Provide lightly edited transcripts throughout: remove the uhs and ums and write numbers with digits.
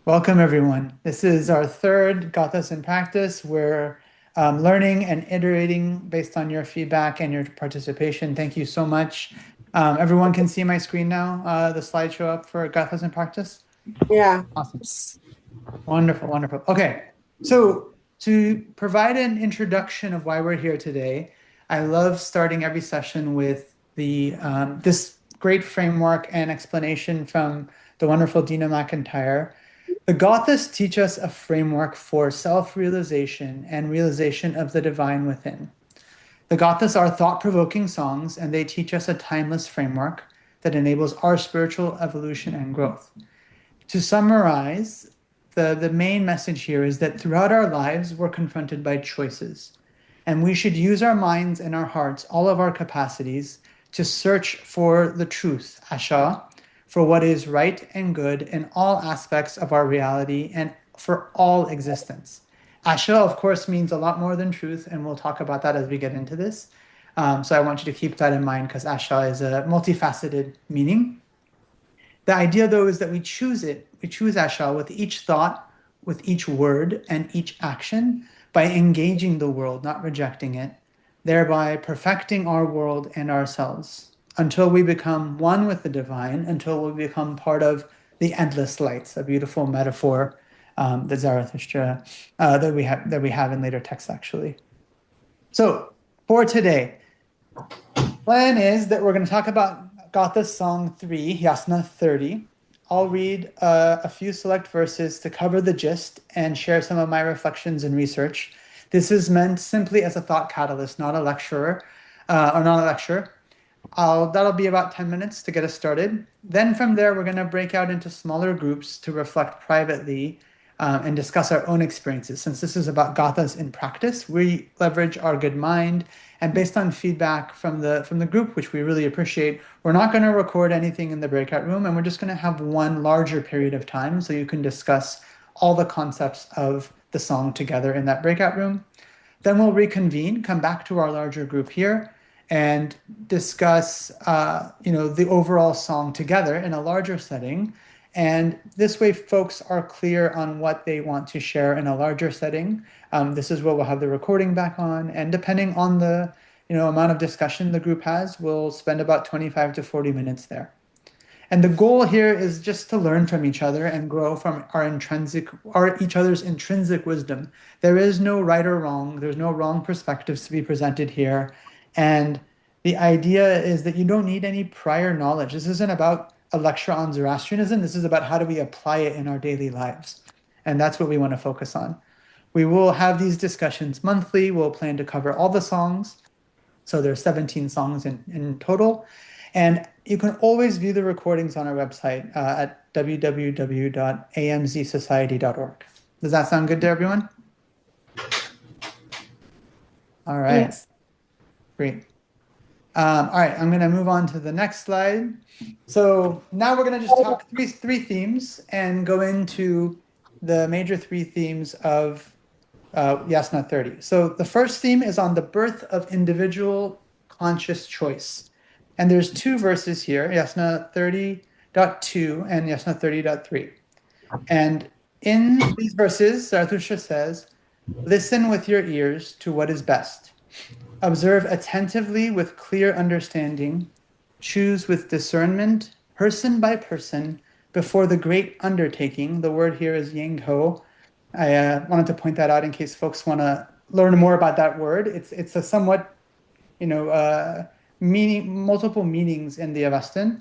Welcome, everyone. This is our third Gathas in practice. We're learning and iterating based on your feedback and your participation. Thank you so much. Everyone can see my screen now, the slideshow up for Gathas in practice. Yeah. Awesome. Wonderful, wonderful. Okay, so to provide an introduction of why we're here today, I love starting every session with this great framework and explanation from the wonderful Dina McIntyre. The Gathas teach us a framework for self-realization and realization of the divine within. The Gathas are thought-provoking songs, and they teach us a timeless framework that enables our spiritual evolution and growth. To summarize, the main message here is that throughout our lives, we're confronted by choices. And we should use our minds and our hearts, all of our capacities, to search for the truth, Asha, for what is right and good in all aspects of our reality and for all existence. Asha, of course, means a lot more than truth, and we'll talk about that as we get into this. So I want you to keep that in mind because Asha is a multifaceted meaning. The idea, though, is that we choose it. We choose Asha with each thought, with each word, and each action by engaging the world, not rejecting it, thereby perfecting our world and ourselves until we become one with the divine, until we become part of the endless lights, a beautiful metaphor that Zarathushtra that we have in later texts, actually. So for today, plan is that we're going to talk about Gathas Song 3, Yasna 30. I'll read a few select verses to cover the gist and share some of my reflections and research. This is meant simply as a thought catalyst, not a lecturer or not a lecture. That'll be about 10 minutes to get us started. Then from there, we're going to break out into smaller groups to reflect privately and discuss our own experiences. Since this is about Gathas in practice, we leverage our good mind. And based on feedback from the group, which we really appreciate, we're not going to record anything in the breakout room, and we're just going to have one larger period of time so you can discuss all the concepts of the song together in that breakout room. Then we'll reconvene, come back to our larger group here, and discuss the overall song together in a larger setting. And this way, folks are clear on what they want to share in a larger setting. This is what we'll have the recording back on. And depending on the amount of discussion the group has, we'll spend about 25 to 40 minutes there. And the goal here is just to learn from each other and grow from each other's intrinsic wisdom. There is no right or wrong. There's no wrong perspectives to be presented here. And the idea is that you don't need any prior knowledge. This isn't about a lecture on Zoroastrianism. This is about how do we apply it in our daily lives. And that's what we want to focus on. We will have these discussions monthly. We'll plan to cover all the songs. So there's 17 songs in total. And you can always view the recordings on our website at www.amzsociety.org. Does that sound good to everyone? All right. Yes. Great. All right, I'm going to move on to the next slide. So now we're going to just talk three themes and go into the major three themes of Yasna 30. So the first theme is on the birth of individual conscious choice. And there's two verses here, Yasna 30.2 and Yasna 30.3. And in these verses, Zarathustra says, "Listen with your ears to what is best. Observe attentively with clear understanding. Choose with discernment, person by person, before the great undertaking." The word here is yengho. I wanted to point that out in case folks want to learn more about that word. It's a somewhat, multiple meanings in the Avestan.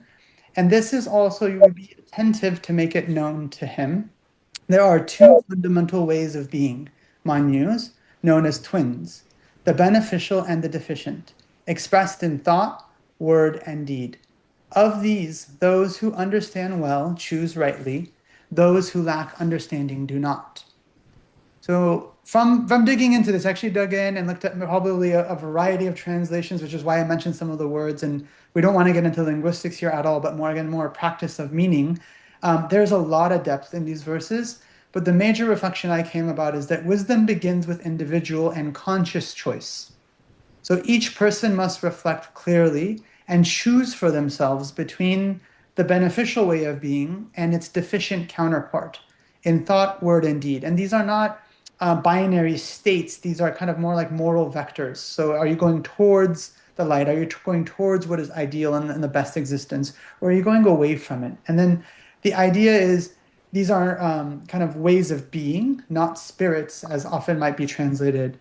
And this is also, you would be attentive to make it known to him. There are two fundamental ways of being, Manyus, known as twins, the beneficial and the deficient, expressed in thought, word, and deed. Of these, those who understand well choose rightly, those who lack understanding do not. So from digging into this, I actually dug in and looked at probably a variety of translations, which is why I mentioned some of the words. And we don't want to get into linguistics here at all, but more practice of meaning. There's a lot of depth in these verses. But the major reflection I came about is that wisdom begins with individual and conscious choice. So each person must reflect clearly and choose for themselves between the beneficial way of being and its deficient counterpart, in thought, word, and deed. And these are not binary states. These are kind of more like moral vectors. So are you going towards the light? Are you going towards what is ideal and the best existence? Or are you going away from it? And then the idea is these are kind of ways of being, not spirits, as often might be translated.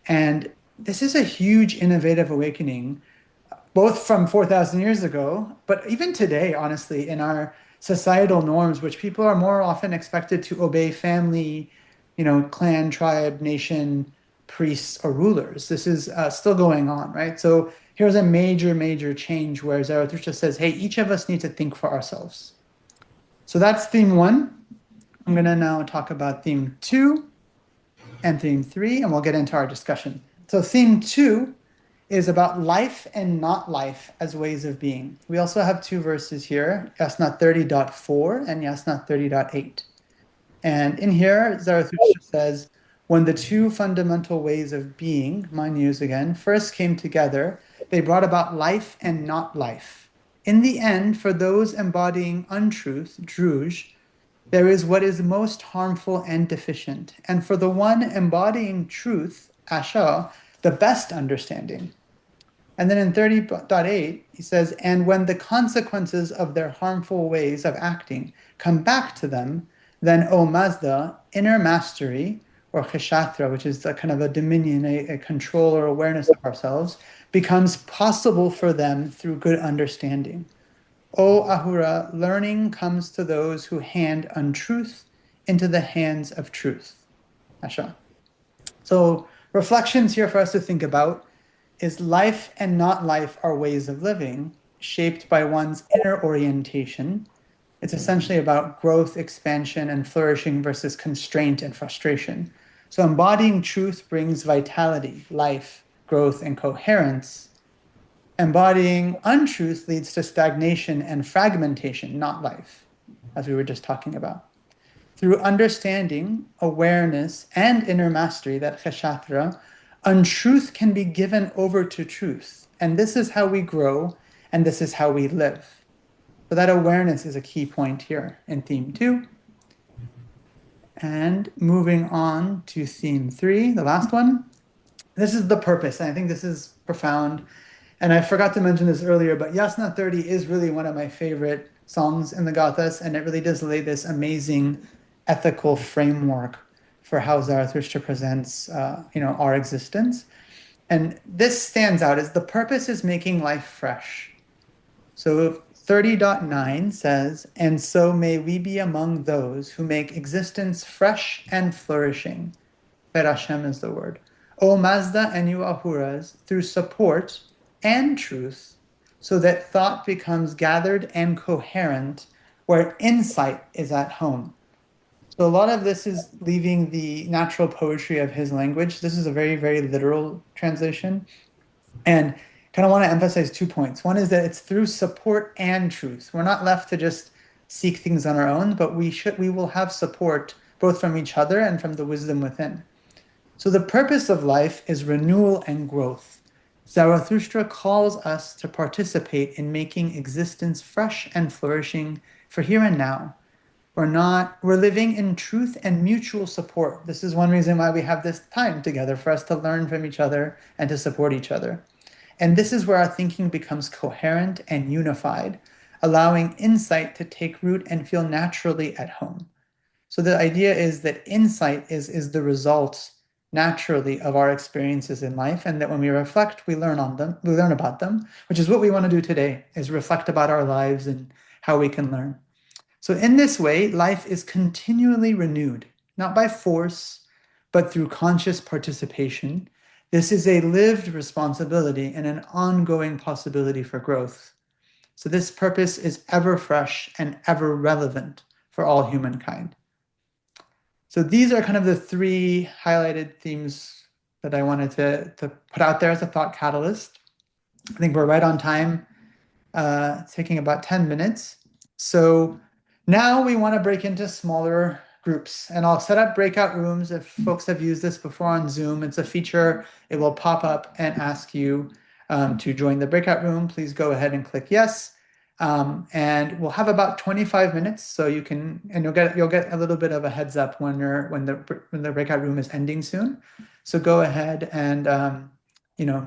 And this is a huge innovative awakening, both from 4,000 years ago, but even today, honestly, in our societal norms, which people are more often expected to obey family, clan, tribe, nation, priests, or rulers. This is still going on, right? So here's a major, major change where Zarathustra says, hey, each of us need to think for ourselves. So that's theme 1. I'm going to now talk about theme 2 and theme 3, and we'll get into our discussion. So theme 2 is about life and not life as ways of being. We also have 2 verses here, Yasna 30.4 and Yasna 30.8. And in here, Zarathustra says, when the 2 fundamental ways of being, mind use again, first came together, they brought about life and not life. In the end, for those embodying untruth, druj, there is what is most harmful and deficient. And for the one embodying truth, asha, the best understanding. And then in 30.8, he says, and when the consequences of their harmful ways of acting come back to them, then, O Mazda, inner mastery, or kshatra, which is a kind of a dominion, a control or awareness of ourselves, becomes possible for them through good understanding. O Ahura, learning comes to those who hand untruth into the hands of truth. Asha. So reflections here for us to think about is life and not life are ways of living shaped by one's inner orientation. It's essentially about growth, expansion, and flourishing versus constraint and frustration. So embodying truth brings vitality, life, growth, and coherence. Embodying untruth leads to stagnation and fragmentation, not life, as we were just talking about. Through understanding, awareness, and inner mastery, that kshatra, untruth can be given over to truth. And this is how we grow, and this is how we live. So that awareness is a key point here in theme 2. And moving on to theme 3, the last one. This is the purpose, and I think this is profound. And I forgot to mention this earlier, but Yasna 30 is really one of my favorite songs in the Gathas, and it really does lay this amazing ethical framework for how Zarathustra presents, our existence. And this stands out as the purpose is making life fresh. So 30.9 says, and so may we be among those who make existence fresh and flourishing. Perashem is the word. O Mazda and you Ahuras, through support and truth, so that thought becomes gathered and coherent, where insight is at home. So a lot of this is leaving the natural poetry of his language. This is a very, very literal translation. And kind of want to emphasize 2 points. One is that it's through support and truth. We're not left to just seek things on our own, but we will have support both from each other and from the wisdom within. So the purpose of life is renewal and growth. Zarathustra calls us to participate in making existence fresh and flourishing for here and now. We're living in truth and mutual support. This is one reason why we have this time together, for us to learn from each other and to support each other. And this is where our thinking becomes coherent and unified, allowing insight to take root and feel naturally at home. So the idea is that insight is the result naturally of our experiences in life, and that when we reflect, we learn about them, which is what we want to do today, is reflect about our lives and how we can learn. So in this way, life is continually renewed, not by force, but through conscious participation. This is a lived responsibility and an ongoing possibility for growth. So this purpose is ever fresh and ever relevant for all humankind. So these are kind of the 3 highlighted themes that I wanted to put out there as a thought catalyst. I think we're right on time, taking about 10 minutes. So now we want to break into smaller groups, and I'll set up breakout rooms. If folks have used this before on Zoom, it's a feature. It will pop up and ask you to join the breakout room. Please go ahead and click yes. And we'll have about 25 minutes, so you can, and you'll get a little bit of a heads up when the breakout room is ending soon. So go ahead and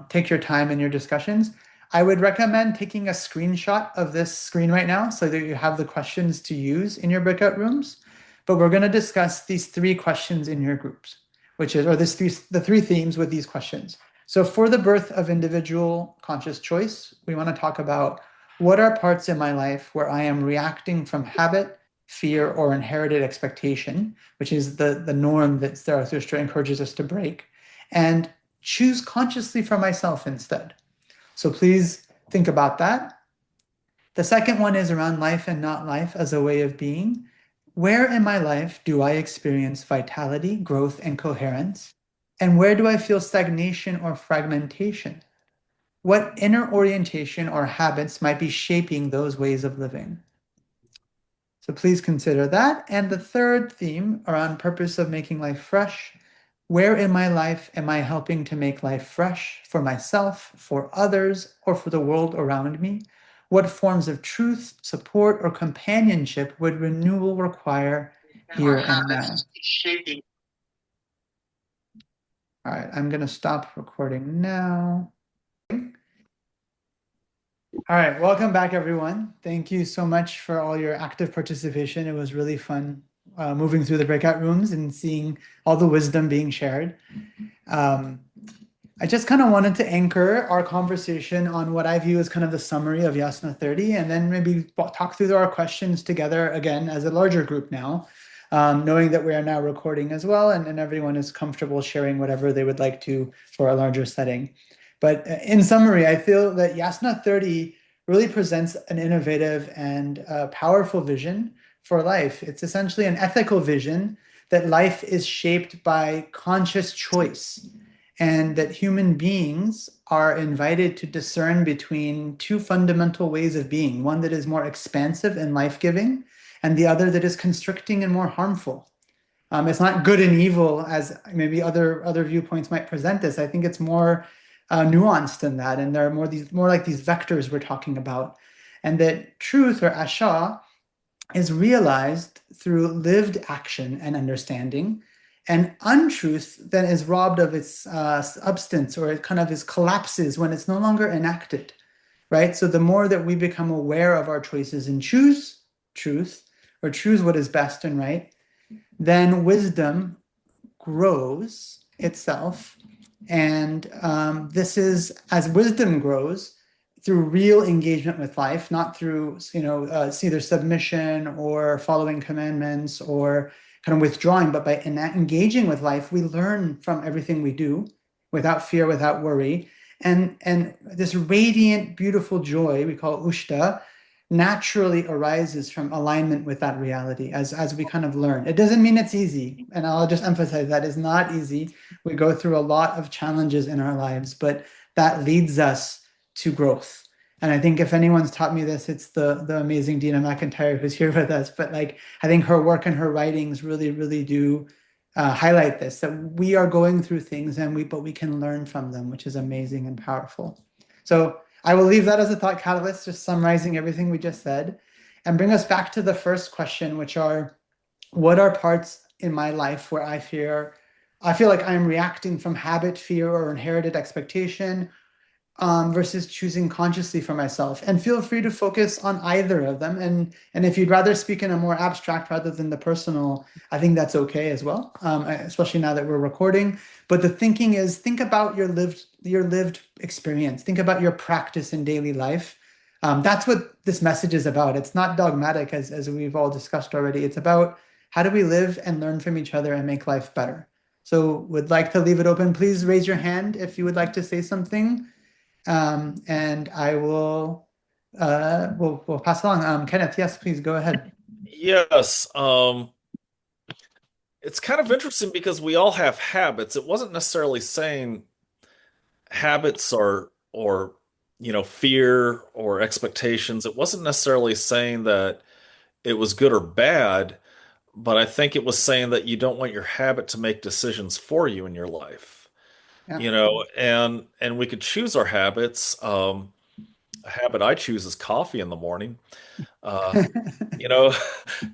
take your time in your discussions. I would recommend taking a screenshot of this screen right now so that you have the questions to use in your breakout rooms. But we're going to discuss these three questions in your groups, the three themes with these questions. So for the birth of individual conscious choice, we want to talk about what are parts in my life where I am reacting from habit, fear, or inherited expectation, which is the norm that Zarathushtra encourages us to break, and choose consciously for myself instead. So please think about that. The second one is around life and not life as a way of being. Where in my life do I experience vitality, growth, and coherence? And where do I feel stagnation or fragmentation? What inner orientation or habits might be shaping those ways of living? So please consider that. And the third theme around purpose of making life fresh. Where in my life am I helping to make life fresh for myself, for others, or for the world around me? What forms of truth, support, or companionship would renewal require here and now? All right, I'm going to stop recording now. All right, welcome back, everyone. Thank you so much for all your active participation. It was really fun moving through the breakout rooms and seeing all the wisdom being shared. Um, I just kind of wanted to anchor our conversation on what I view as kind of the summary of Yasna 30, and then maybe talk through our questions together again as a larger group now, knowing that we are now recording as well, and everyone is comfortable sharing whatever they would like to for a larger setting. But in summary, I feel that Yasna 30 really presents an innovative and powerful vision for life. It's essentially an ethical vision that life is shaped by conscious choice, and that human beings are invited to discern between two fundamental ways of being, one that is more expansive and life-giving, and the other that is constricting and more harmful. It's not good and evil as maybe other viewpoints might present this. I think it's more nuanced than that, and there are more like these vectors we're talking about, and that truth or asha is realized through lived action and understanding, and untruth then is robbed of its substance, or it kind of is collapses when it's no longer enacted, right? So the more that we become aware of our choices and choose truth or choose what is best and right, then wisdom grows itself. And this is as wisdom grows through real engagement with life, not through, either submission or following commandments or kind of withdrawing, but by engaging with life, we learn from everything we do without fear, without worry. And this radiant, beautiful joy, we call it ushta, naturally arises from alignment with that reality as we kind of learn. It doesn't mean it's easy. And I'll just emphasize that it's not easy. We go through a lot of challenges in our lives, but that leads us to growth. And I think if anyone's taught me this, it's the amazing Dina McIntyre who's here with us. But like, I think her work and her writings really, really do highlight this, that we are going through things but we can learn from them, which is amazing and powerful. So I will leave that as a thought catalyst, just summarizing everything we just said, and bring us back to the first question, which are, what are parts in my life where I feel like I'm reacting from habit, fear, or inherited expectation, versus choosing consciously for myself? And feel free to focus on either of them. And if you'd rather speak in a more abstract rather than the personal, I think that's okay as well, especially now that we're recording. But the thinking is, think about your lived experience. Think about your practice in daily life. That's what this message is about. It's not dogmatic, as we've all discussed already. It's about how do we live and learn from each other and make life better. So would like to leave it open. Please raise your hand if you would like to say something. And I will we'll pass along. Kenneth, yes, please go ahead. Yes, it's kind of interesting because we all have habits. It wasn't necessarily saying habits or fear or expectations. It wasn't necessarily saying that it was good or bad, but I think it was saying that you don't want your habit to make decisions for you in your life. Yeah. And we could choose our habits. habit I choose is coffee in the morning. Uh, you know,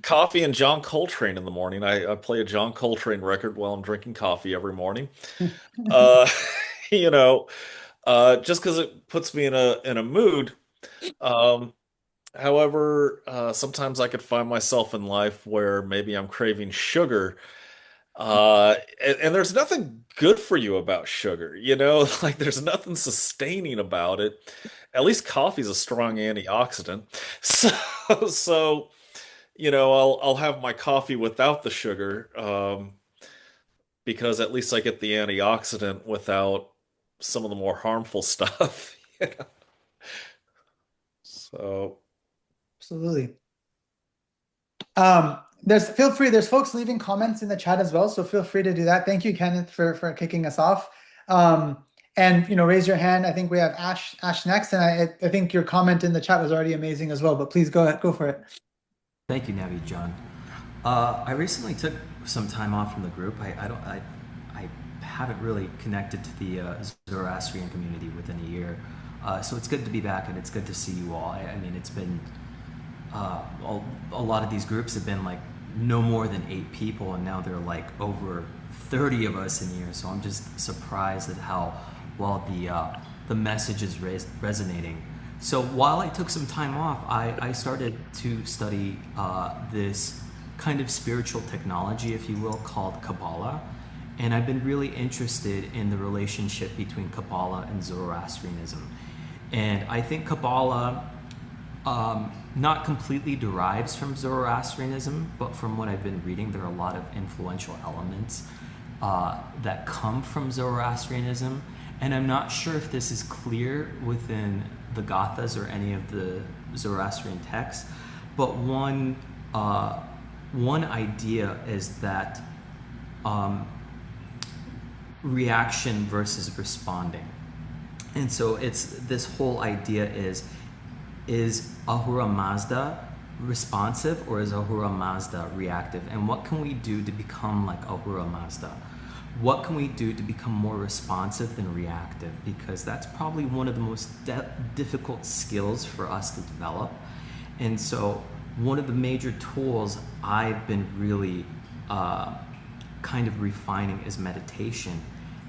coffee and John Coltrane in the morning. I play a John Coltrane record while I'm drinking coffee every morning. Uh, you know, just because it puts me in a mood. Um, However, sometimes I could find myself in life where maybe I'm craving sugar. And there's nothing good for you about sugar, like there's nothing sustaining about it. At least coffee's a strong antioxidant. So, I'll have my coffee without the sugar, because at least I get the antioxidant without some of the more harmful stuff. So, Absolutely. There's folks leaving comments in the chat as well, so feel free to do that. Thank you, Kenneth, for kicking us off. And raise your hand. I think we have Ash next, and I think your comment in the chat was already amazing as well. But please go ahead, go for it. Thank you, Navi John. I recently took some time off from the group. I haven't really connected to the Zoroastrian community within a year, so it's good to be back, and it's good to see you all. I mean, it's been a lot of these groups have been like no more than 8 people, and now they're like over 30 of us in here. So I'm just surprised at how well the message is resonating. So while I took some time off, I started to study this kind of spiritual technology, if you will, called Kabbalah. And I've been really interested in the relationship between Kabbalah and Zoroastrianism. And I think Kabbalah not completely derives from Zoroastrianism, but from what I've been reading, there are a lot of influential elements that come from Zoroastrianism. And I'm not sure if this is clear within the Gathas or any of the Zoroastrian texts, but one idea is that reaction versus responding. And so it's this whole idea is Ahura Mazda responsive, or is Ahura Mazda reactive? And what can we do to become like Ahura Mazda? What can we do to become more responsive than reactive? Because that's probably one of the most difficult skills for us to develop. And so one of the major tools I've been really kind of refining is meditation.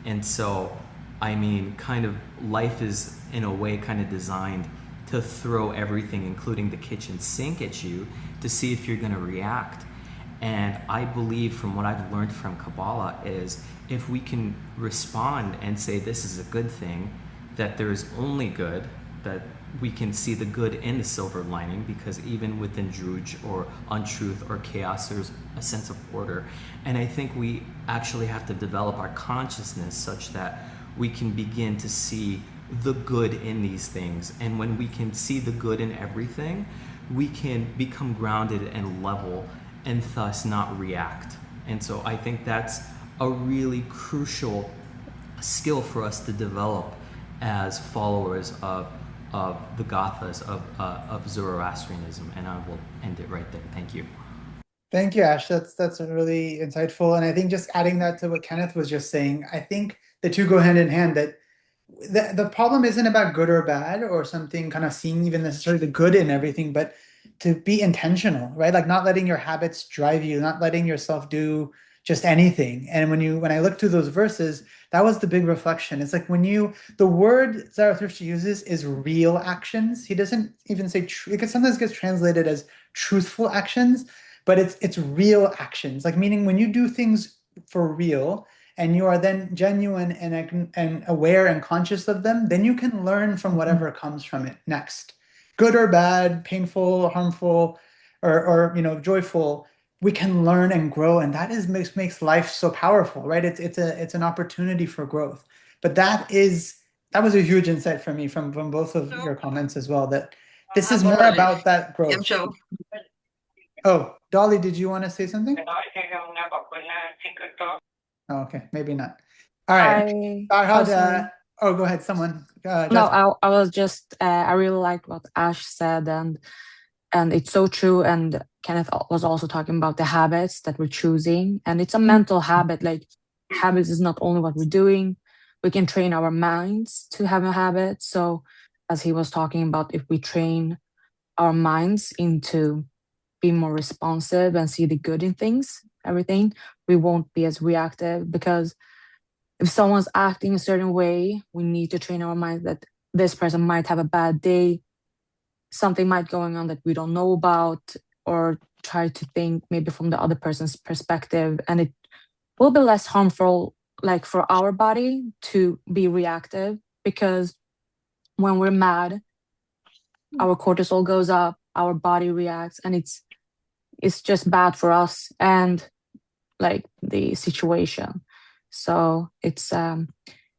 And so, I mean, kind of life is in a way kind of designed to throw everything, including the kitchen sink, at you to see if you're going to react. And I believe, from what I've learned from Kabbalah, is if we can respond and say this is a good thing, that there is only good, that we can see the good in the silver lining, because even within druj or untruth or chaos, there's a sense of order. And I think we actually have to develop our consciousness such that we can begin to see the good in these things. And when we can see the good in everything, we can become grounded and level, and thus not react. And so I think that's a really crucial skill for us to develop as followers of the Gathas of Zoroastrianism. And I will end it right there. Thank you. Thank you, Ash. That's really insightful. And I think just adding that to what Kenneth was just saying, I think the two go hand in hand. That the problem isn't about good or bad or something, kind of seeing even necessarily the good in everything, but to be intentional, right? Like not letting your habits drive you, not letting yourself do just anything. And when I look through those verses, that was the big reflection. It's like the word Zarathustra uses is real actions. He doesn't even say true. It sometimes gets translated as truthful actions, but it's real actions. Like meaning when you do things for real, and you are then genuine and aware and conscious of them, then you can learn from whatever comes from it next. Good or bad, painful, harmful, or joyful, we can learn and grow, and that makes life so powerful, right? It's an opportunity for growth. But that was a huge insight for me from both of your comments as well, that this is more about that growth. Oh, Dolly, did you want to say something? Oh, okay, maybe not. All right. Go ahead, someone. No, I was just, I really liked what Ash said, and it's so true. And Kenneth was also talking about the habits that we're choosing, and it's a mental habit. Like habits is not only what we're doing, we can train our minds to have a habit. So as he was talking about, if we train our minds into being more responsive and see the good in things, everything, we won't be as reactive. Because if someone's acting a certain way, we need to train our minds that this person might have a bad day, something might going on that we don't know about, or try to think maybe from the other person's perspective, and it will be less harmful, like for our body, to be reactive. Because when we're mad, our cortisol goes up, our body reacts, and it's just bad for us and like the situation. So it's a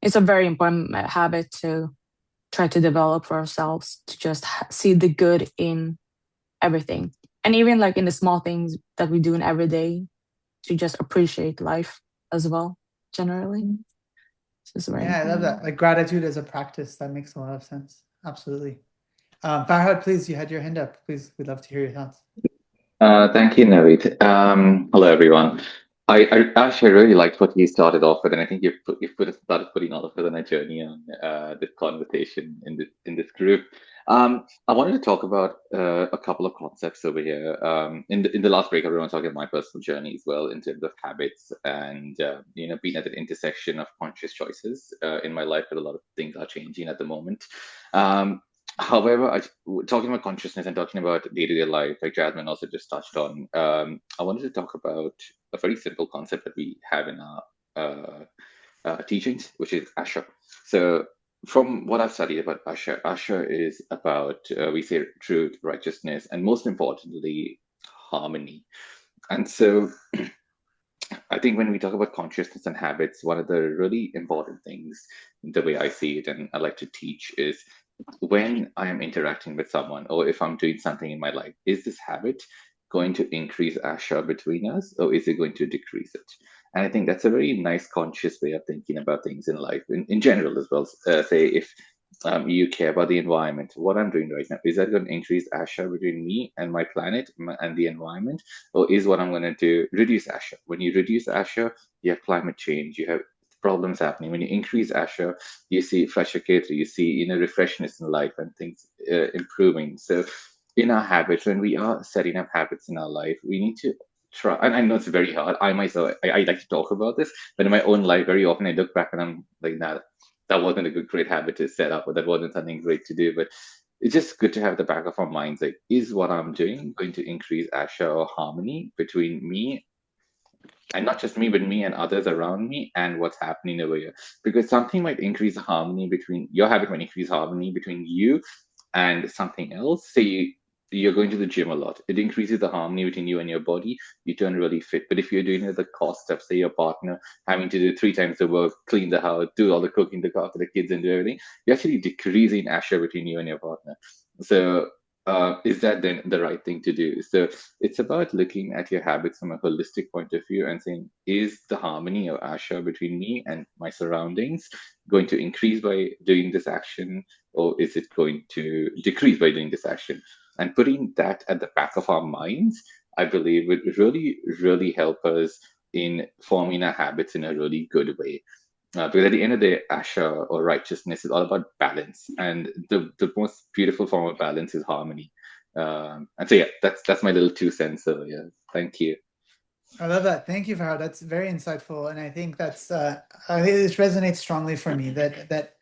very important habit to try to develop for ourselves, to just see the good in everything, and even like in the small things that we do in every day, to just appreciate life as well, generally. So it's very Yeah, I love important. that. Like gratitude as a practice. That makes a lot of sense. Absolutely. Farhad, please, you had your hand up. Please, we'd love to hear your thoughts. Thank you, Navid. Hello, everyone. I actually really liked what you started off with, and I think started putting all of us on a journey on this conversation in this group. I wanted to talk about a couple of concepts over here. In the last break, everyone was talking about my personal journey as well in terms of habits and being at the intersection of conscious choices in my life, but a lot of things are changing at the moment. However, talking about consciousness and talking about day-to-day life, like Jasmine also just touched on, I wanted to talk about a very simple concept that we have in our teachings, which is Asha. So, from what I've studied about Asha, Asha is about, we say, truth, righteousness, and most importantly, harmony. And so, I think when we talk about consciousness and habits, one of the really important things, the way I see it, and I like to teach, is when I am interacting with someone, or if I'm doing something in my life, is this habit going to increase Asha between us, or is it going to decrease it? And I think that's a very nice, conscious way of thinking about things in life, in general as well. Say if you care about the environment, what I'm doing right now, is that going to increase Asha between me and my planet and the environment, or is what I'm going to do reduce Asha? When you reduce Asha, you have climate change, you have problems happening. When you increase Asha, you see Flashaketa, you see refreshness in life and things improving. So in our habits, when we are setting up habits in our life, we need to try. And I know it's very hard. I myself, I like to talk about this, but in my own life, very often I look back and I'm like, nah, that wasn't a great habit to set up, or that wasn't something great to do. But it's just good to have the back of our minds, like, is what I'm doing going to increase Asha or harmony between me, and not just me, but me and others around me, and what's happening over here? Because something might increase harmony between your habit, might increase harmony between you and something else. Say you're going to the gym a lot, it increases the harmony between you and your body, you turn really fit. But if you're doing it at the cost of, say, your partner having to do 3 times the work, clean the house, do all the cooking, look after the kids, and do everything, you're actually decreasing Asha between you and your partner. So is that then the right thing to do? So it's about looking at your habits from a holistic point of view and saying, is the harmony or Asha between me and my surroundings going to increase by doing this action, or is it going to decrease by doing this action? And putting that at the back of our minds, I believe, would really, really help us in forming our habits in a really good way. Because at the end of the day, Asha or righteousness is all about balance, and the most beautiful form of balance is harmony. And so yeah, that's my little 2 cents. So yeah, thank you. I love that. Thank you, Farhad. That's very insightful, and I think I think this resonates strongly for me. That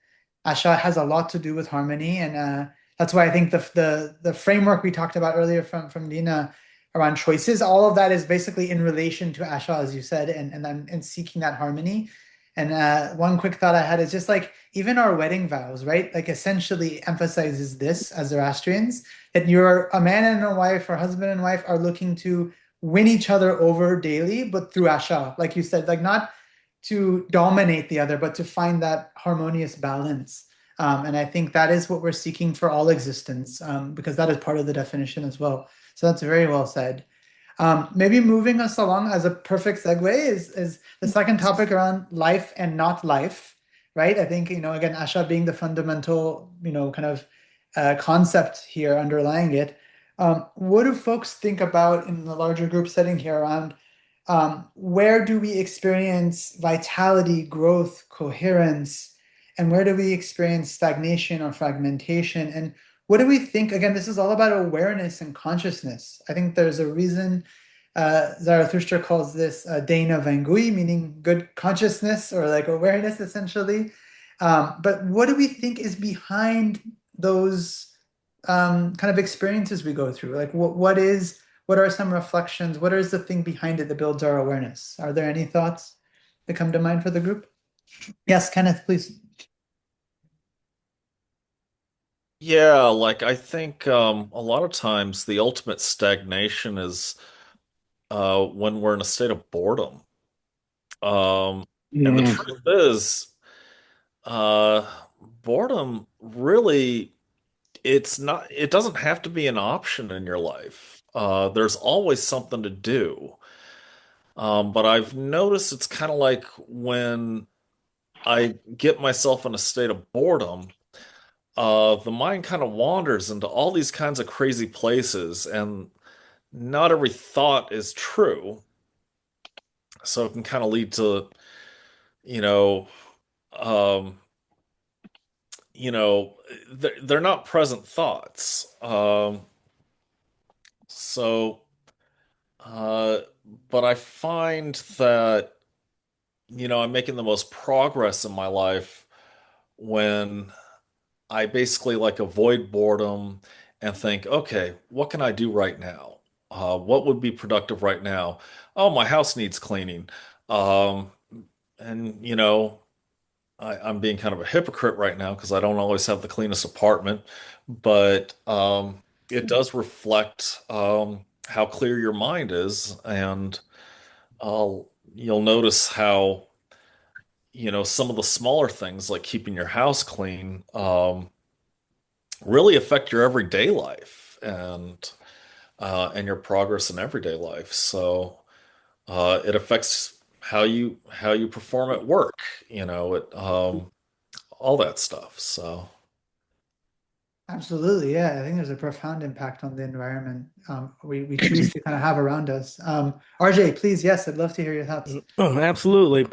Asha has a lot to do with harmony, and that's why I think the framework we talked about earlier from Dina around choices, all of that is basically in relation to Asha, as you said, and seeking that harmony. And one quick thought I had is just like even our wedding vows, right? Like essentially emphasizes this as Zoroastrians, that you're a man and a wife or husband and wife are looking to win each other over daily, but through Asha, like you said, like not to dominate the other, but to find that harmonious balance. And I think that is what we're seeking for all existence, because that is part of the definition as well. So that's very well said. Maybe moving us along as a perfect segue is the second topic around life and not life, right? I think, again, Asha being the fundamental, kind of concept here underlying it. What do folks think about in the larger group setting here around where do we experience vitality, growth, coherence, and where do we experience stagnation or fragmentation? And what do we think? Again, this is all about awareness and consciousness. I think there's a reason Zarathustra calls this Dana Vangui, meaning good consciousness or like awareness, essentially. But what do we think is behind those kind of experiences we go through? Like, what are some reflections? What is the thing behind it that builds our awareness? Are there any thoughts that come to mind for the group? Yes, Kenneth, please. Yeah, like I think a lot of times the ultimate stagnation is when we're in a state of boredom. Um, and the Yeah. truth is, uh, boredom really, it doesn't have to be an option in your life. There's always something to do. But I've noticed it's kind of like when I get myself in a state of boredom, the mind kind of wanders into all these kinds of crazy places, and not every thought is true. So it can kind of lead to, you know, um, they're not present thoughts. So, uh, but I find that, I'm making the most progress in my life when I basically like avoid boredom and think, okay, what can I do right now? What would be productive right now? Oh, my house needs cleaning. Um, and I'm being kind of a hypocrite right now because I don't always have the cleanest apartment, but it does reflect how clear your mind is, and uh, you'll notice how, some of the smaller things like keeping your house clean really affect your everyday life and your progress in everyday life. So it affects how you perform at work, all that stuff. So Absolutely, yeah. I think there's a profound impact on the environment we choose to kind of have around us. RJ, please, yes, I'd love to hear your thoughts. Oh, absolutely.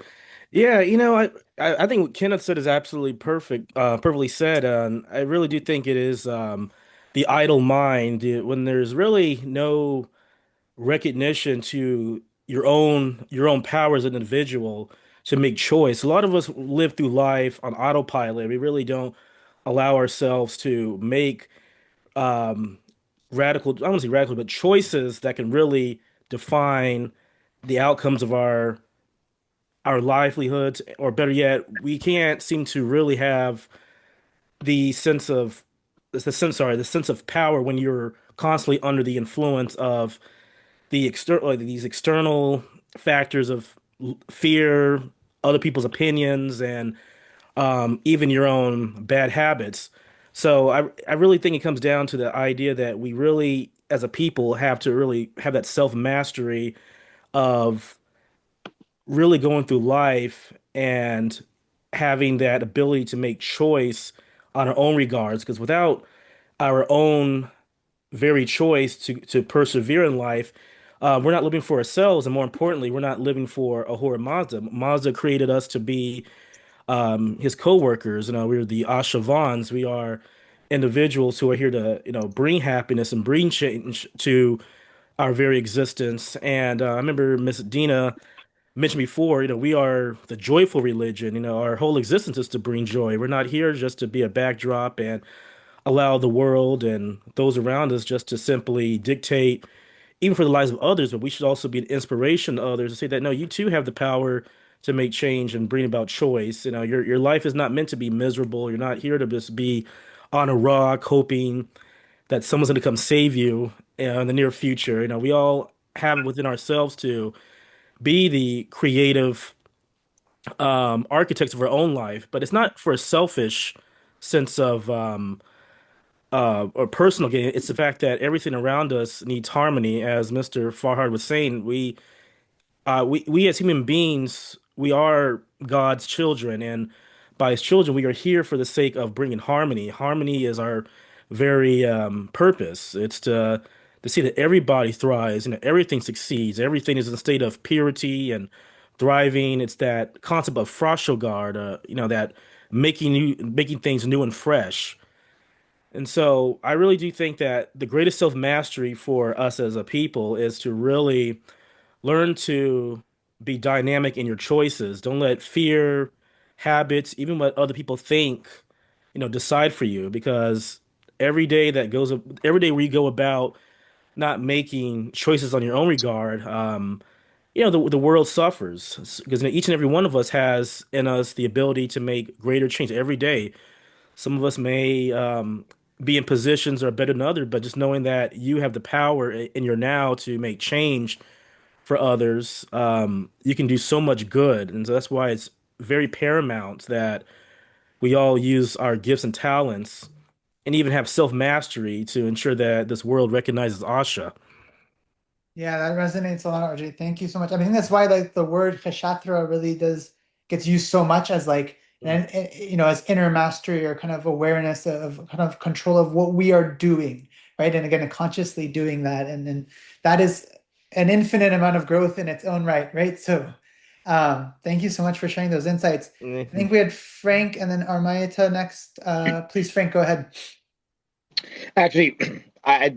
Yeah, I think what Kenneth said is absolutely perfect, perfectly said. And I really do think it is the idle mind when there's really no recognition to your own power as an individual to make choice. A lot of us live through life on autopilot. We really don't allow ourselves to make um, radical, I don't want to say radical, but choices that can really define the outcomes of our livelihoods, or better yet, we can't seem to really have the sense of the sense of power when you're constantly under the influence of these external factors of fear, other people's opinions, and even your own bad habits. So I really think it comes down to the idea that we really, as a people, have to really have that self mastery of really going through life and having that ability to make choice on our own regards. Because without our own very choice to persevere in life, we're not living for ourselves, and more importantly, we're not living for Ahura Mazda. Mazda created us to be his co-workers. We're the Ashavans. We are individuals who are here to, bring happiness and bring change to our very existence. And I remember Miss Dina mentioned before, we are the joyful religion. Our whole existence is to bring joy. We're not here just to be a backdrop and allow the world and those around us just to simply dictate, even for the lives of others, but we should also be an inspiration to others to say that no, you too have the power to make change and bring about choice. Your life is not meant to be miserable. You're not here to just be on a rock hoping that someone's going to come save you in the near future. We all have it within ourselves to be the creative architects of our own life, but it's not for a selfish sense of or personal gain. It's the fact that everything around us needs harmony. As Mr. Farhad was saying, we as human beings, we are God's children, and by His children, we are here for the sake of bringing harmony. Harmony is our very purpose. It's to see that everybody thrives, everything succeeds, everything is in a state of purity and thriving. It's that concept of Frashogard, that making things new and fresh. And so I really do think that the greatest self-mastery for us as a people is to really learn to be dynamic in your choices. Don't let fear, habits, even what other people think, decide for you because every day we go about not making choices on your own regard, the world suffers because each and every one of us has in us the ability to make greater change every day. Some of us may be in positions that are better than others, but just knowing that you have the power in your now to make change for others, you can do so much good. And so that's why it's very paramount that we all use our gifts and talents and even have self-mastery to ensure that this world recognizes Asha. Yeah, that resonates a lot, RJ. Thank you so much. I think that's why like the word kshatra really does gets used so much as like as inner mastery or kind of awareness of kind of control of what we are doing, right? And again, consciously doing that, and then that is an infinite amount of growth in its own right, right? So, thank you so much for sharing those insights. I think we had Frank and then Armayata next. Please, Frank, go ahead. Actually, I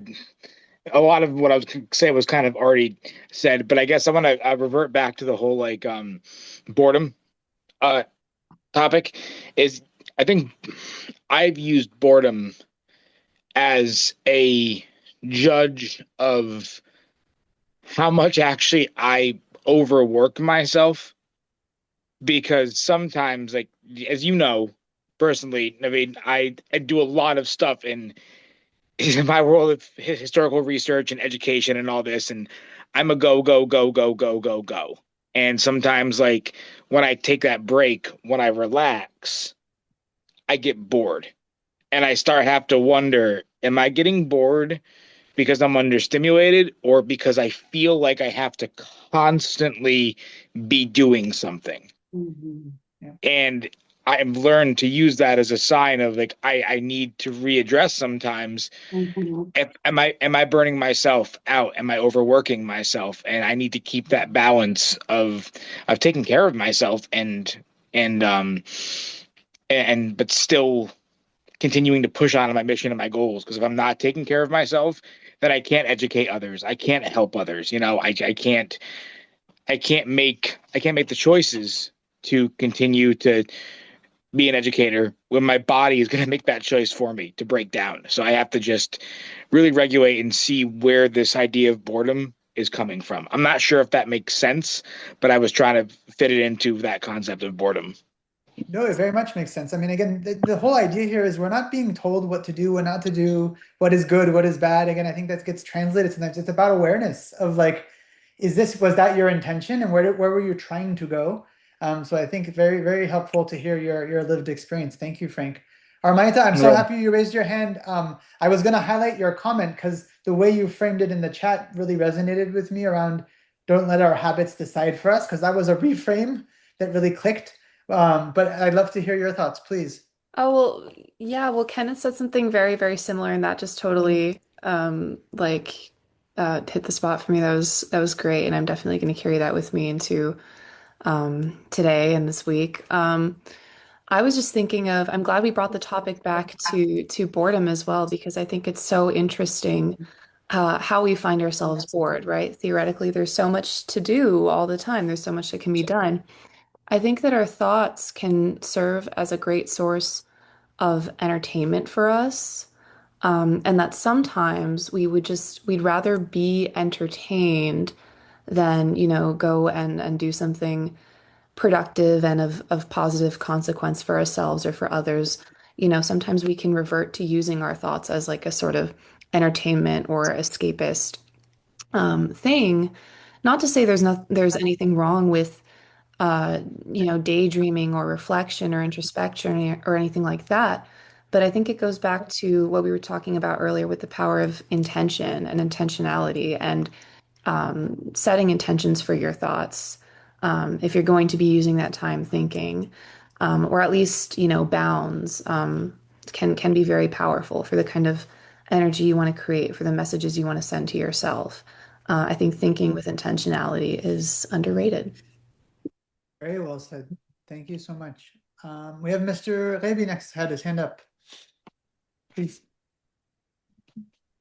a lot of what I was going to say was kind of already said, but I guess I want to revert back to the whole like boredom uh topic. Is I think I've used boredom as a judge of how much actually I overwork myself because sometimes, like, as you know personally, I mean, I do a lot of stuff in my world of historical research and education and all this, and I'm a go, go, go, go, go, go, go. And sometimes, like, when I take that break, when I relax, I get bored. And I start have to wonder, am I getting bored because I'm understimulated or because I feel like I have to constantly be doing something? Yeah. And I've learned to use that as a sign of like I need to readdress sometimes. Am I burning myself out? Am I overworking myself? And I need to keep that balance of taking care of myself and and but still continuing to push on my mission and my goals. Because if I'm not taking care of myself, then I can't educate others. I can't help others. I can't make the choices to continue to be an educator when my body is going to make that choice for me to break down. So I have to just really regulate and see where this idea of boredom is coming from. I'm not sure if that makes sense, but I was trying to fit it into that concept of boredom. No, it very much makes sense. I mean, again, the whole idea here is we're not being told what to do, what not to do, what is good, what is bad. Again, I think that gets translated sometimes. It's about awareness of like, was that your intention and where were you trying to go? So I think very, very helpful to hear your lived experience. Thank you, Frank. Armaita, I'm so Yeah. happy you raised your hand. I was going to highlight your comment because the way you framed it in the chat really resonated with me around don't let our habits decide for us, because that was a reframe that really clicked. But I'd love to hear your thoughts, please. Oh, well, yeah, well, Kenneth said something very, very similar, and that just totally hit the spot for me. That was great, and I'm definitely going to carry that with me into today and this week. I was just thinking of, I'm glad we brought the topic back to boredom as well, because I think it's so interesting how we find ourselves bored, right? Theoretically, there's so much to do all the time. There's so much that can be done. I think that our thoughts can serve as a great source of entertainment for us. And that sometimes we'd rather be entertained than, go and do something productive and of positive consequence for ourselves or for others. Sometimes we can revert to using our thoughts as like a sort of entertainment or escapist thing. Not to say there's anything wrong with daydreaming or reflection or introspection or anything like that. But I think it goes back to what we were talking about earlier with the power of intention and intentionality and setting intentions for your thoughts. If you're going to be using that time thinking, or at least, bounds, can be very powerful for the kind of energy you want to create, for the messages you want to send to yourself. I think thinking with intentionality is underrated. Very well said. Thank you so much. We have Mr. Rebi next, had his hand up. Please.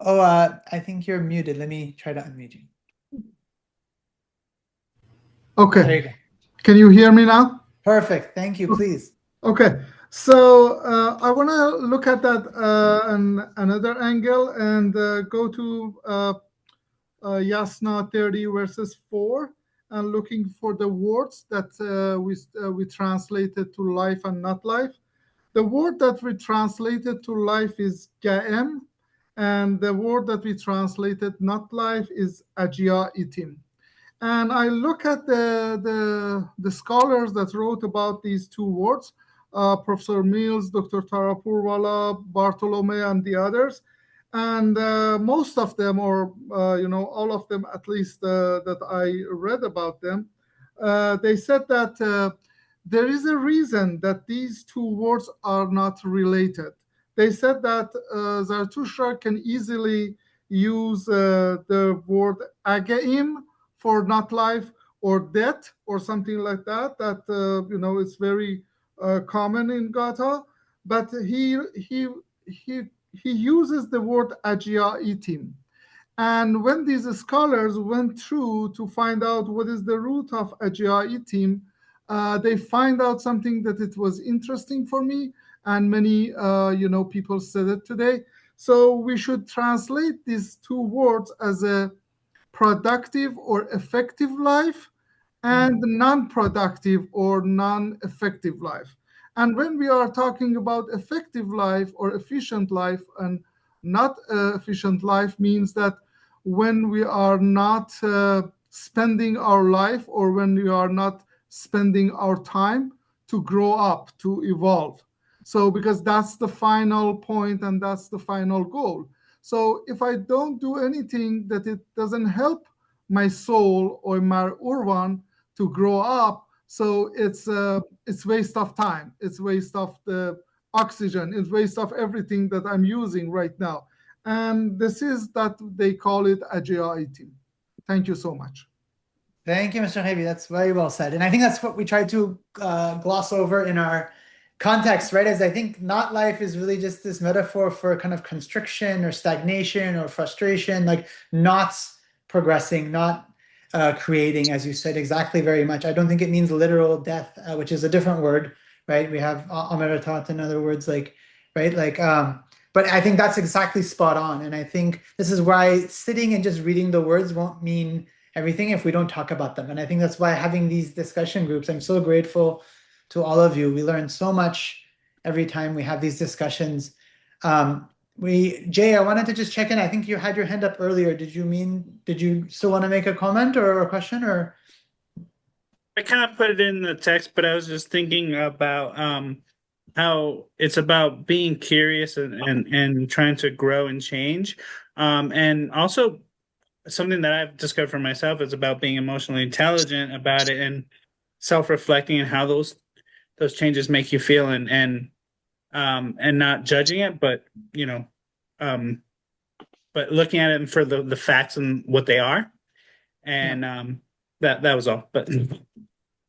Oh, I think you're muted. Let me try to unmute you. There you Okay. go. Can you hear me now? Perfect. Thank you. Please. Okay. So I want to look at that another angle and go to Yasna 30 verses 4 and looking for the words that we translated to life and not life. The word that we translated to life is ga'em, and the word that we translated not life is ajia itim. And I look at the scholars that wrote about these two words, Professor Mills, Dr. Tara Purwala, Bartolome, and the others. And most of them, or all of them at least that I read about them, they said that there is a reason that these two words are not related. They said that Zarathustra can easily use the word agaim for not life or death or something like that. That is very common in Gatha, but he uses the word ajia itim. And when these scholars went through to find out what is the root of ajia itim, they find out something that it was interesting for me, and many people said it today. So we should translate these two words as a productive or effective life and non-productive or non-effective life. And when we are talking about effective life or efficient life, and not efficient life means that when we are not spending our life, or when we are not spending our time to grow up, to evolve. So because that's the final point and that's the final goal. So if I don't do anything that it doesn't help my soul or my urvan to grow up, so it's waste of time. It's waste of the oxygen. It's waste of everything that I'm using right now. And this is that they call it agility. Thank you so much. Thank you, Mr. Rebi. That's very well said. And I think that's what we tried to gloss over in our context, right? As I think not life is really just this metaphor for kind of constriction or stagnation or frustration, like not progressing, not creating, as you said, exactly very much. I don't think it means literal death, which is a different word, right? We have amaratat in other words, like, right? Like, but I think that's exactly spot on. And I think this is why sitting and just reading the words won't mean everything if we don't talk about them. And I think that's why having these discussion groups, I'm so grateful to all of you. We learn so much every time we have these discussions. Jay, I wanted to just check in. I think you had your hand up earlier. Did you still want to make a comment or a question, or? I kind of put it in the text, but I was just thinking about how it's about being curious and trying to grow and change. And also something that I've discovered for myself is about being emotionally intelligent about it and self-reflecting and how those changes make you feel, and not judging it, but but looking at it for the facts and what they are. And that was all. But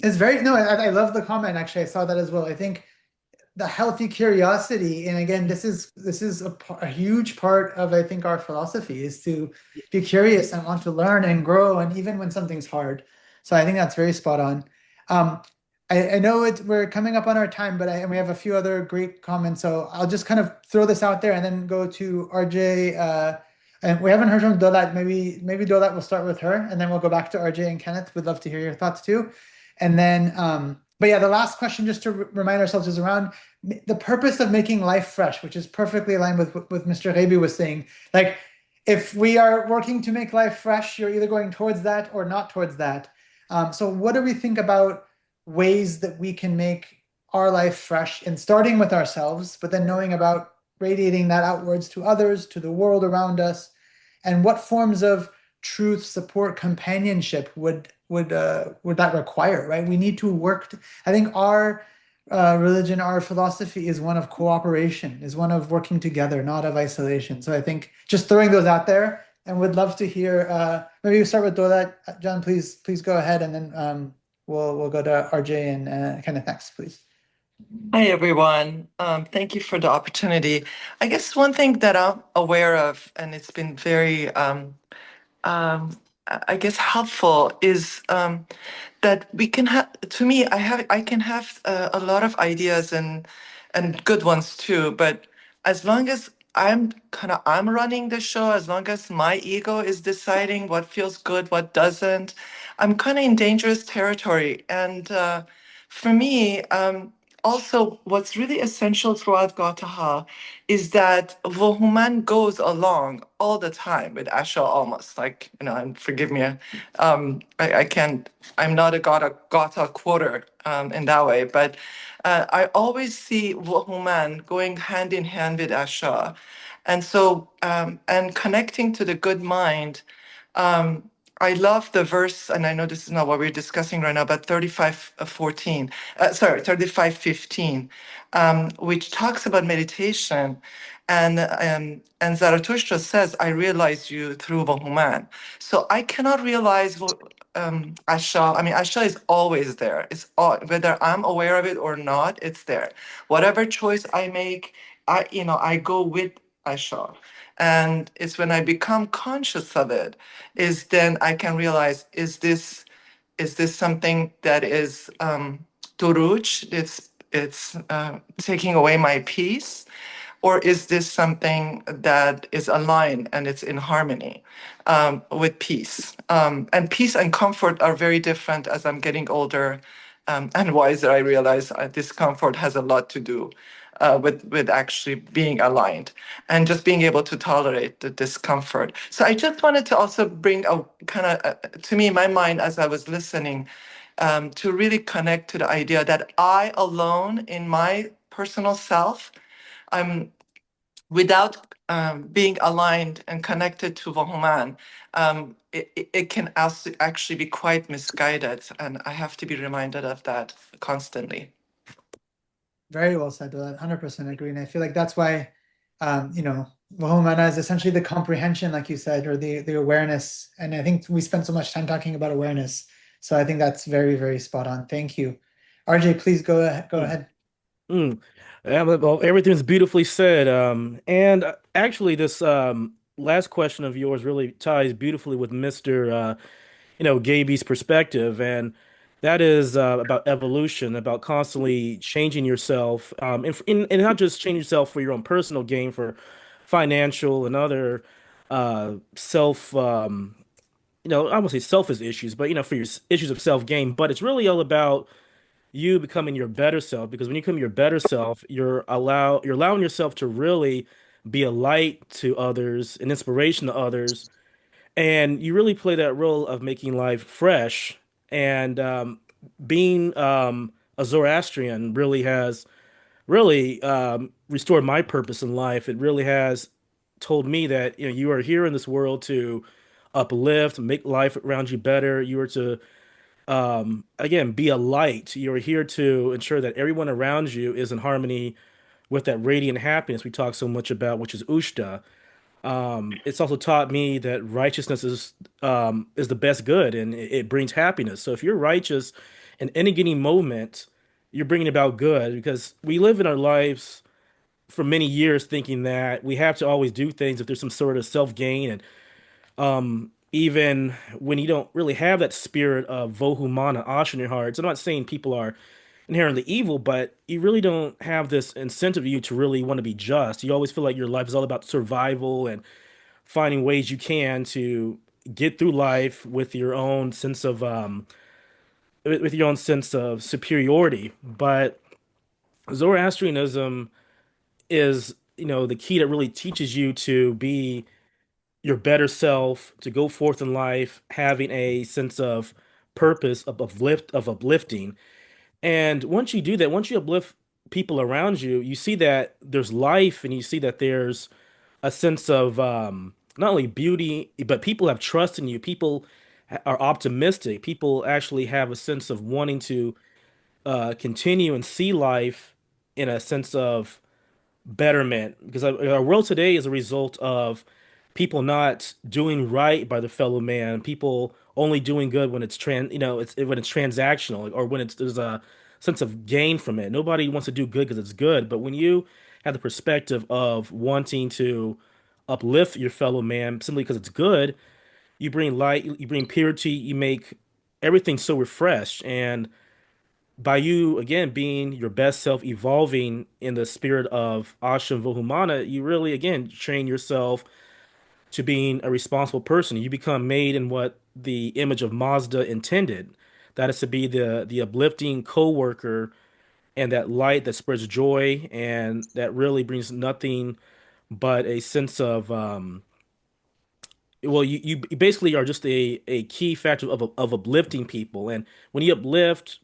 it's very, no, I love the comment. Actually, I saw that as well. I think the healthy curiosity, and again, this is a huge part of, I think, our philosophy, is to be curious and want to learn and grow, and even when something's hard. So I think that's very spot on. I know we're coming up on our time, but we have a few other great comments, so I'll just kind of throw this out there and then go to RJ. And we haven't heard from Dolat. Maybe Dolat will start with her, and then we'll go back to RJ and Kenneth. We'd love to hear your thoughts too. And then, but yeah, the last question, just to remind ourselves, is around the purpose of making life fresh, which is perfectly aligned with what Mr. Rebi was saying. Like, if we are working to make life fresh, you're either going towards that or not towards that. So what do we think about ways that we can make our life fresh, and starting with ourselves, but then knowing about radiating that outwards to others, to the world around us, and what forms of truth, support, companionship would that require, right? We need to work. I think our religion, our philosophy is one of cooperation, is one of working together, not of isolation. So I think just throwing those out there, and would love to hear, maybe we start with Dolat. John, please go ahead, and then we'll go to RJ and Kenneth next, please. Hi, everyone. Thank you for the opportunity. I guess one thing that I'm aware of, and it's been very I guess helpful is that we can have. To me, I can have a lot of ideas and good ones too. But as long as I'm running the show, as long as my ego is deciding what feels good, what doesn't, I'm kind of in dangerous territory. And for me, also, what's really essential throughout Gataha is that Vohuman goes along all the time with Asha almost. Like, and forgive me, I can't, I'm not a Gata quoter in that way, but I always see Vohuman going hand in hand with Asha. And so, and connecting to the good mind. Um, I love the verse, and I know this is not what we're discussing right now, but 35:14, 35:15, which talks about meditation. And Zarathustra says, I realize you through Vahuman. So I cannot realize Asha. I mean, Asha is always there. It's all, whether I'm aware of it or not, it's there. Whatever choice I make, I go with Asha. And it's when I become conscious of it, is then I can realize, is this something that is turuj? It's taking away my peace, or is this something that is aligned and it's in harmony with peace? And peace and comfort are very different as I'm getting older and wiser. I realize discomfort has a lot to do with actually being aligned and just being able to tolerate the discomfort. So I just wanted to also bring a kind of, to me, my mind as I was listening, to really connect to the idea that I alone in my personal self, I'm without being aligned and connected to Vahuman, it can actually be quite misguided. And I have to be reminded of that constantly. Very well said. 100% agree. And I feel like that's why, Vahumana is essentially the comprehension, like you said, or the awareness. And I think we spent so much time talking about awareness. So I think that's very, very spot on. Thank you. RJ, please go ahead. Go Mm, ahead. mm. Yeah, well, everything's beautifully said. And actually, this last question of yours really ties beautifully with Mr. Gaby's perspective, and that is about evolution, about constantly changing yourself, and not just change yourself for your own personal gain, for financial and other self, I won't say selfish issues, but for your issues of self gain. But it's really all about you becoming your better self, because when you become your better self, you're allowing yourself to really be a light to others, an inspiration to others, and you really play that role of making life fresh. And being a Zoroastrian really has really restored my purpose in life. It really has told me that you are here in this world to uplift, make life around you better. You are to again be a light. You're here to ensure that everyone around you is in harmony with that radiant happiness we talk so much about, which is Ushta. It's also taught me that righteousness is the best good, and it brings happiness. So if you're righteous in any given moment, you're bringing about good, because we live in our lives for many years thinking that we have to always do things if there's some sort of self-gain. And even when you don't really have that spirit of vohumana, ash in your hearts, I'm not saying people are inherently evil, but you really don't have this incentive of you to really want to be just. You always feel like your life is all about survival and finding ways you can to get through life with your own sense of with your own sense of superiority. But Zoroastrianism is, the key that really teaches you to be your better self, to go forth in life having a sense of purpose, of uplifting. And once you do that, once you uplift people around you, you see that there's life, and you see that there's a sense of not only beauty, but people have trust in you. People are optimistic. People actually have a sense of wanting to continue and see life in a sense of betterment. Because our world today is a result of people not doing right by the fellow man. People only doing good when it's when it's transactional, or when there's a sense of gain from it. Nobody wants to do good because it's good, but when you have the perspective of wanting to uplift your fellow man simply because it's good, you bring light, you bring purity, you make everything so refreshed. And by you again being your best self, evolving in the spirit of Ashram Vohumana, you really again train yourself to being a responsible person. You become made in what the image of Mazda intended. That is to be the uplifting co-worker and that light that spreads joy and that really brings nothing but a sense of well, you basically are just a key factor of uplifting people. And when you uplift,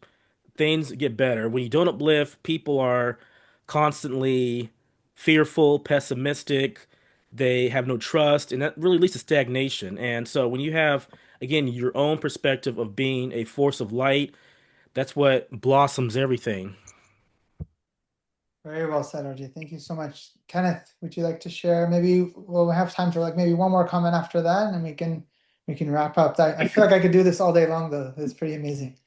things get better. When you don't uplift, people are constantly fearful, pessimistic, they have no trust, and that really leads to stagnation. And so when you have, again, your own perspective of being a force of light, that's what blossoms everything. Very well said, RJ. Thank you so much. Kenneth, would you like to share? Maybe we'll have time for like maybe one more comment after that, and then we can wrap up. I feel like I could do this all day long, though. It's pretty amazing.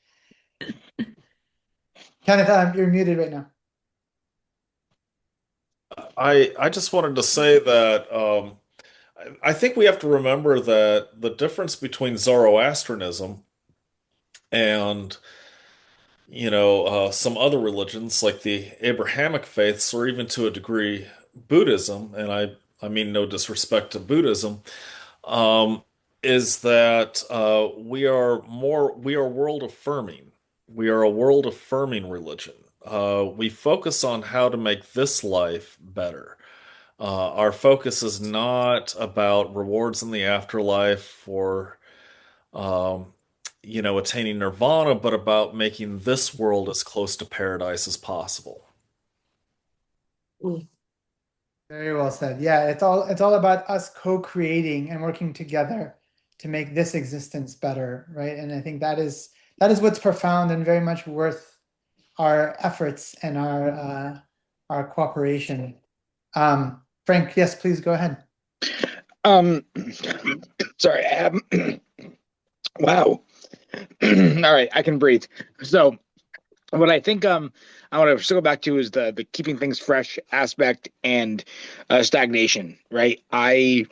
Kenneth, you're muted right now. I just wanted to say that I think we have to remember that the difference between Zoroastrianism and some other religions like the Abrahamic faiths, or even to a degree Buddhism, and I mean no disrespect to Buddhism, um, is that we are world affirming. We are a world affirming religion. We focus on how to make this life better. Our focus is not about rewards in the afterlife or um, attaining nirvana, but about making this world as close to paradise as possible. Very well said. Yeah, it's all about us co-creating and working together to make this existence better, right? And I think that is what's profound and very much worth our efforts and our cooperation. Frank, yes, please go ahead. Sorry. Wow. All right, I can breathe. So what I think I want to circle back to is the keeping things fresh aspect and stagnation, right? I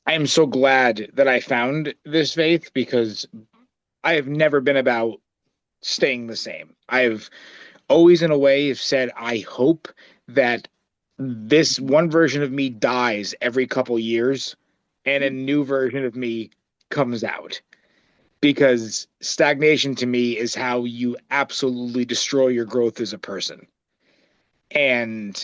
am so glad that I found this faith because I have never been about staying the same. I've always in a way have said I hope that this one version of me dies every couple years and a new version of me comes out, because stagnation to me is how you absolutely destroy your growth as a person. And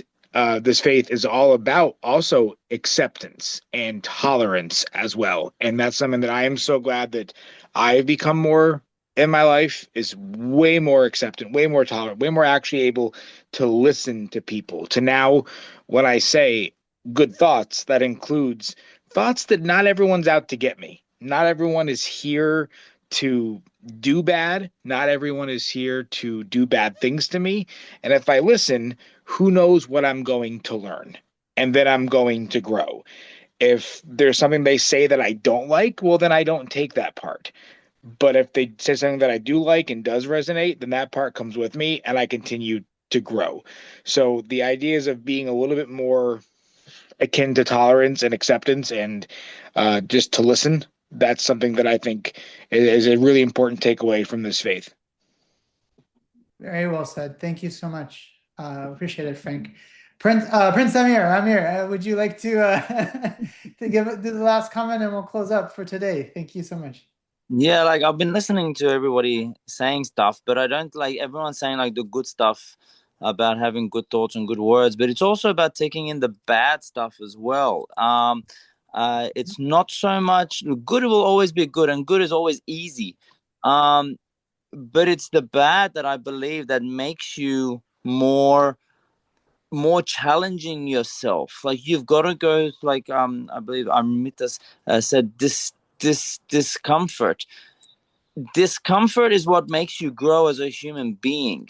this faith is all about also acceptance and tolerance as well. And that's something that I am so glad that I've become more in my life, is way more acceptant, way more tolerant, way more actually able to listen to people. To now, when I say good thoughts, that includes thoughts that not everyone's out to get me. Not everyone is here to do bad. Not everyone is here to do bad things to me. And if I listen, who knows what I'm going to learn, and then I'm going to grow. If there's something they say that I don't like, well, then I don't take that part. But if they say something that I do like and does resonate, then that part comes with me and I continue to grow. So the ideas of being a little bit more akin to tolerance and acceptance and just to listen, that's something that I think is a really important takeaway from this faith. Very well said. Thank you so much. Appreciate it, Frank. Prince Amir, would you like to do the last comment and we'll close up for today? Thank you so much. Yeah, like I've been listening to everybody saying stuff, but I don't like everyone saying like the good stuff about having good thoughts and good words, but it's also about taking in the bad stuff as well. It's not so much good will always be good, and good is always easy. But it's the bad that I believe that makes you more challenging yourself. Like you've got to go like I believe Armitas said discomfort. Discomfort is what makes you grow as a human being.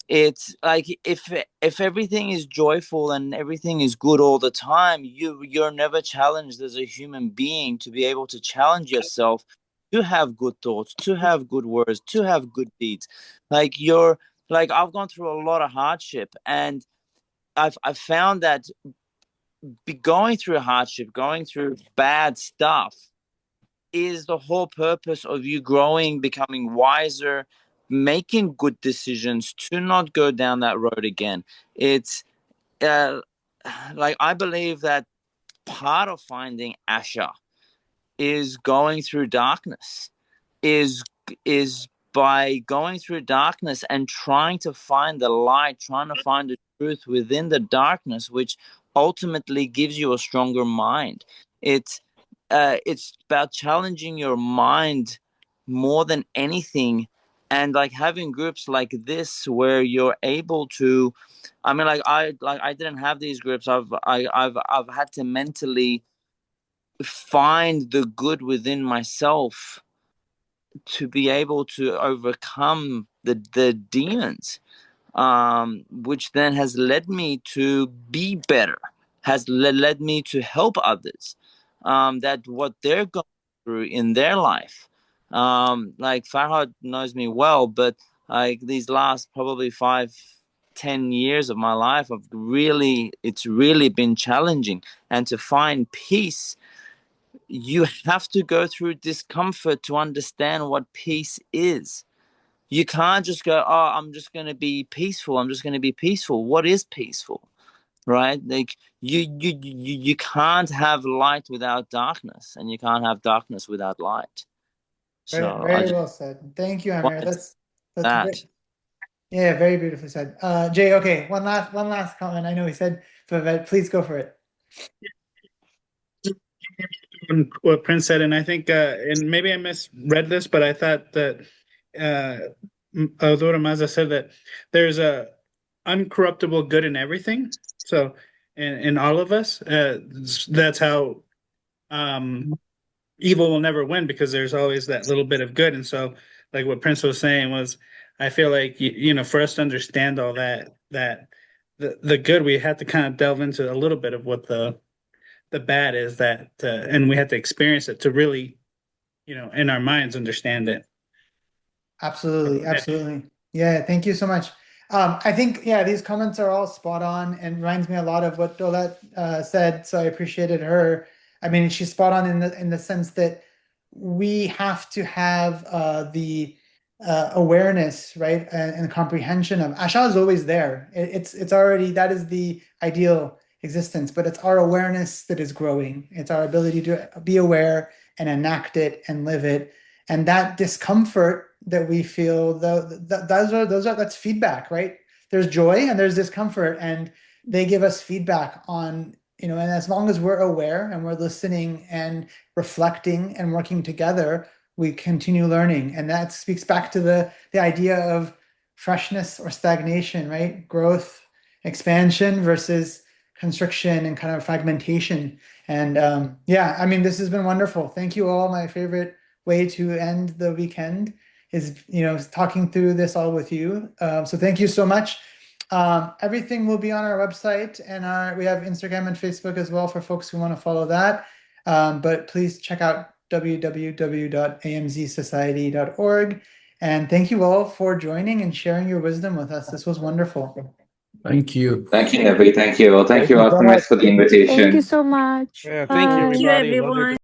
It's like if everything is joyful and everything is good all the time, you're never challenged as a human being to be able to challenge yourself to have good thoughts, to have good words, to have good deeds. Like like I've gone through a lot of hardship, and I've found that going through hardship, going through bad stuff, is the whole purpose of you growing, becoming wiser, making good decisions to not go down that road again. It's like I believe that part of finding Asha is going through darkness, is by going through darkness and trying to find the light, trying to find the truth within the darkness, which ultimately gives you a stronger mind. It's about challenging your mind more than anything, and like having groups like this where you're able to, I mean, I didn't have these groups. I've had to mentally find the good within myself to be able to overcome the demons, which then has led me to be better, has led me to help others, that what they're going through in their life. Like Farhad knows me well, but like these last probably 5-10 years of my life, it's really been challenging. And to find peace, you have to go through discomfort to understand what peace is. You can't just go, oh, I'm just going to be peaceful. I'm just going to be peaceful. What is peaceful? Right? Like you can't have light without darkness, and you can't have darkness without light. So Very well said. Thank you, Amir. That's that. great. Yeah, very beautifully said. Jay, okay, one last comment. I know he said, but please go for it. What Prince said, and I think, and maybe I misread this, but I thought that Ahura Mazda said that there's a uncorruptible good in everything. So, in all of us, that's how evil will never win, because there's always that little bit of good. And so, like what Prince was saying was, I feel like for us to understand all that the good, we have to kind of delve into a little bit of what the bad is, that and we have to experience it to really, in our minds, understand it. Absolutely. Yeah, thank you so much. I think, these comments are all spot on and reminds me a lot of what Dolet said, so I appreciated her. I mean, she's spot on in the sense that we have to have the awareness, right, and comprehension of Asha is always there. It's already, that is the ideal existence, but it's our awareness that is growing. It's our ability to be aware and enact it and live it, and that discomfort that we feel, that's feedback, right? There's joy and there's discomfort, and they give us feedback on, and as long as we're aware and we're listening and reflecting and working together, we continue learning. And that speaks back to the idea of freshness or stagnation, right? Growth, expansion versus constriction and kind of fragmentation. And I mean, this has been wonderful. Thank you all. My favorite way to end the weekend is, talking through this all with you. So thank you so much. Everything will be on our website, and we have Instagram and Facebook as well for folks who want to follow that. But please check out www.amzsociety.org. And thank you all for joining and sharing your wisdom with us. This was wonderful. Thank you. Thank you, Nevi. Thank you. Thank you, so Artemis, much. for the invitation. Thank you so much. Yeah, thank you, Bye. everybody. Love your